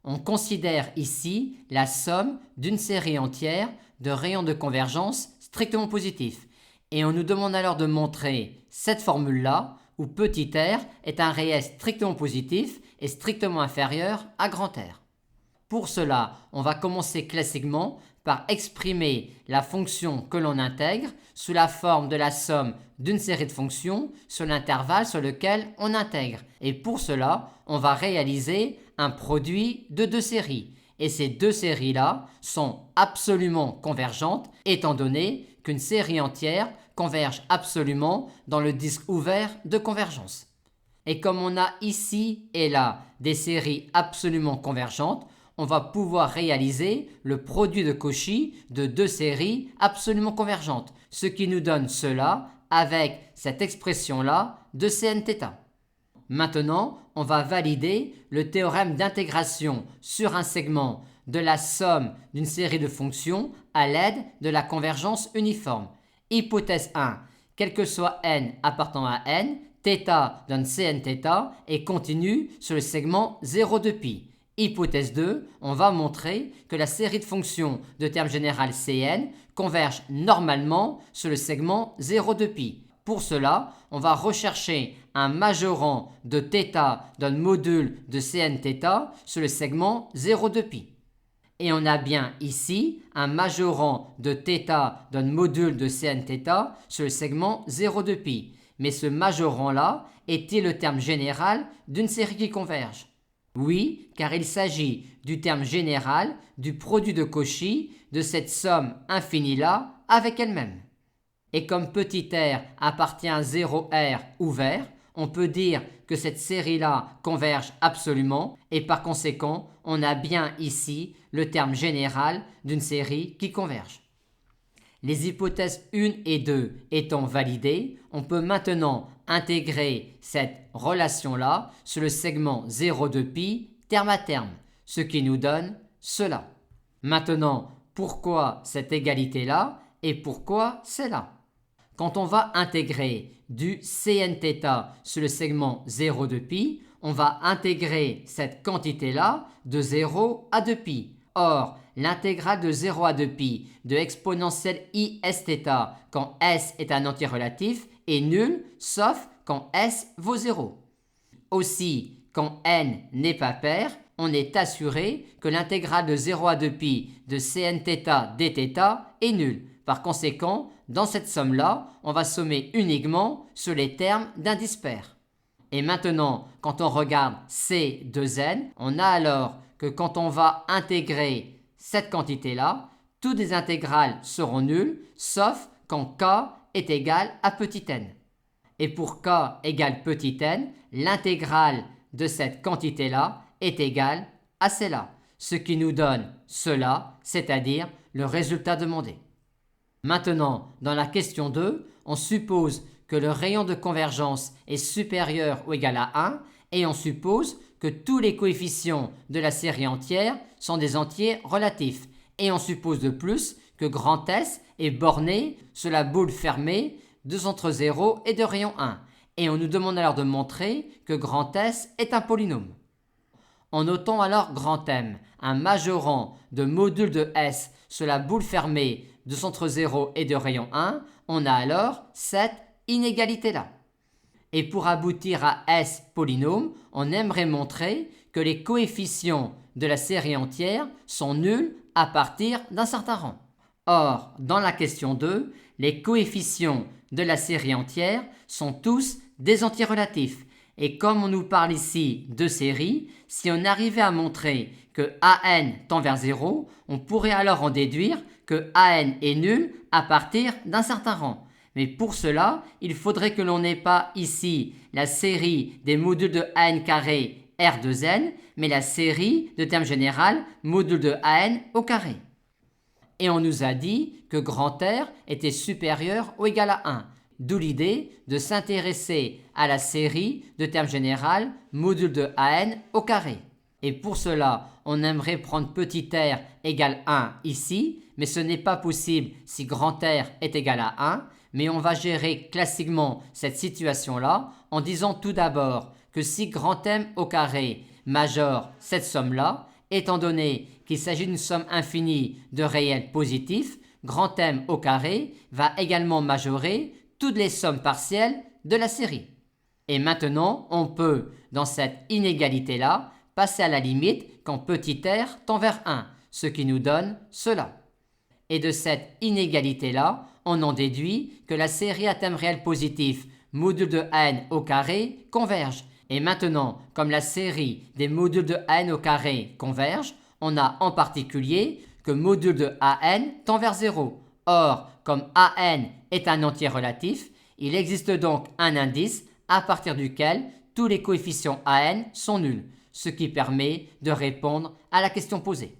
On considère ici la somme d'une série entière de rayons de convergence strictement positifs. Et on nous demande alors de montrer cette formule-là où petit r est un réel strictement positif et strictement inférieur à grand R. Pour cela, on va commencer classiquement par exprimer la fonction que l'on intègre sous la forme de la somme d'une série de fonctions sur l'intervalle sur lequel on intègre. Et pour cela, on va réaliser un produit de deux séries. Et ces deux séries-là sont absolument convergentes étant donné qu'une série entière converge absolument dans le disque ouvert de convergence. Et comme on a ici et là des séries absolument convergentes, on va pouvoir réaliser le produit de Cauchy de deux séries absolument convergentes, ce qui nous donne cela avec cette expression-là de Cnθ. Maintenant, on va valider le théorème d'intégration sur un segment de la somme d'une série de fonctions à l'aide de la convergence uniforme. Hypothèse 1, quel que soit n appartenant à n, θ donne Cnθ et continue sur le segment 0 de π. Hypothèse 2, on va montrer que la série de fonctions de terme général Cn converge normalement sur le segment 0 de π. Pour cela, on va rechercher un majorant de θ donne module de Cnθ sur le segment 0 de π. Et on a bien ici un majorant de θ donne module de Cnθ sur le segment 0 de π. Mais ce majorant-là est-il le terme général d'une série qui converge? Oui, car il s'agit du terme général du produit de Cauchy de cette somme infinie-là avec elle-même. Et comme petit r appartient à 0R ouvert, on peut dire que cette série-là converge absolument et par conséquent, on a bien ici le terme général d'une série qui converge. Les hypothèses 1 et 2 étant validées, on peut maintenant intégrer cette relation-là sur le segment 0 de π terme à terme, ce qui nous donne cela. Maintenant, pourquoi cette égalité-là et pourquoi celle-là? Quand on va intégrer du Cnθ sur le segment 0 de π, on va intégrer cette quantité-là de 0 à 2π. Or, l'intégrale de 0 à 2π de exponentielle i sθ quand s est un entier relatif est nulle sauf quand s vaut 0. Aussi, quand n n'est pas pair, on est assuré que l'intégrale de 0 à 2π de Cnθ dθ est nulle. Par conséquent, dans cette somme-là, on va sommer uniquement sur les termes d'indice pair. Et maintenant, quand on regarde C de n, on a alors que quand on va intégrer cette quantité-là, toutes les intégrales seront nulles, sauf quand k est égal à petit n. Et pour k égale petit n, l'intégrale de cette quantité-là est égale à celle-là, ce qui nous donne cela, c'est-à-dire le résultat demandé. Maintenant, dans la question 2, on suppose que le rayon de convergence est supérieur ou égal à 1 et on suppose que tous les coefficients de la série entière sont des entiers relatifs. Et on suppose de plus que grand S est borné sur la boule fermée de centre 0 et de rayon 1. Et on nous demande alors de montrer que grand S est un polynôme. En notant alors grand M, un majorant de module de S sur la boule fermée de centre 0 et de rayon 1, on a alors cette inégalité-là. Et pour aboutir à S polynôme, on aimerait montrer que les coefficients de la série entière sont nuls à partir d'un certain rang. Or, dans la question 2, les coefficients de la série entière sont tous des entiers relatifs. Et comme on nous parle ici de série, si on arrivait à montrer que AN tend vers 0, on pourrait alors en déduire que AN est nul à partir d'un certain rang. Mais pour cela, il faudrait que l'on n'ait pas ici la série des modules de AN carré R de n, mais la série de termes général module de AN au carré. Et on nous a dit que grand R était supérieur ou égal à 1, d'où l'idée de s'intéresser à la série de termes général module de AN au carré. Et pour cela, on aimerait prendre petit r égale 1 ici, mais ce n'est pas possible si grand R est égal à 1, mais on va gérer classiquement cette situation-là en disant tout d'abord que si grand M au carré majore cette somme-là, Étant donné qu'il s'agit d'une somme infinie de réels positifs, grand M au carré va également majorer toutes les sommes partielles de la série. Et maintenant, on peut, dans cette inégalité-là, passer à la limite quand petit r tend vers 1, ce qui nous donne cela. Et de cette inégalité-là, on en déduit que la série à thème réel positif module de n au carré converge. Et maintenant, comme la série des modules de n au carré converge, on a en particulier que module de an tend vers 0. Or, comme an est un entier relatif, il existe donc un indice à partir duquel tous les coefficients an sont nuls, ce qui permet de répondre à la question posée.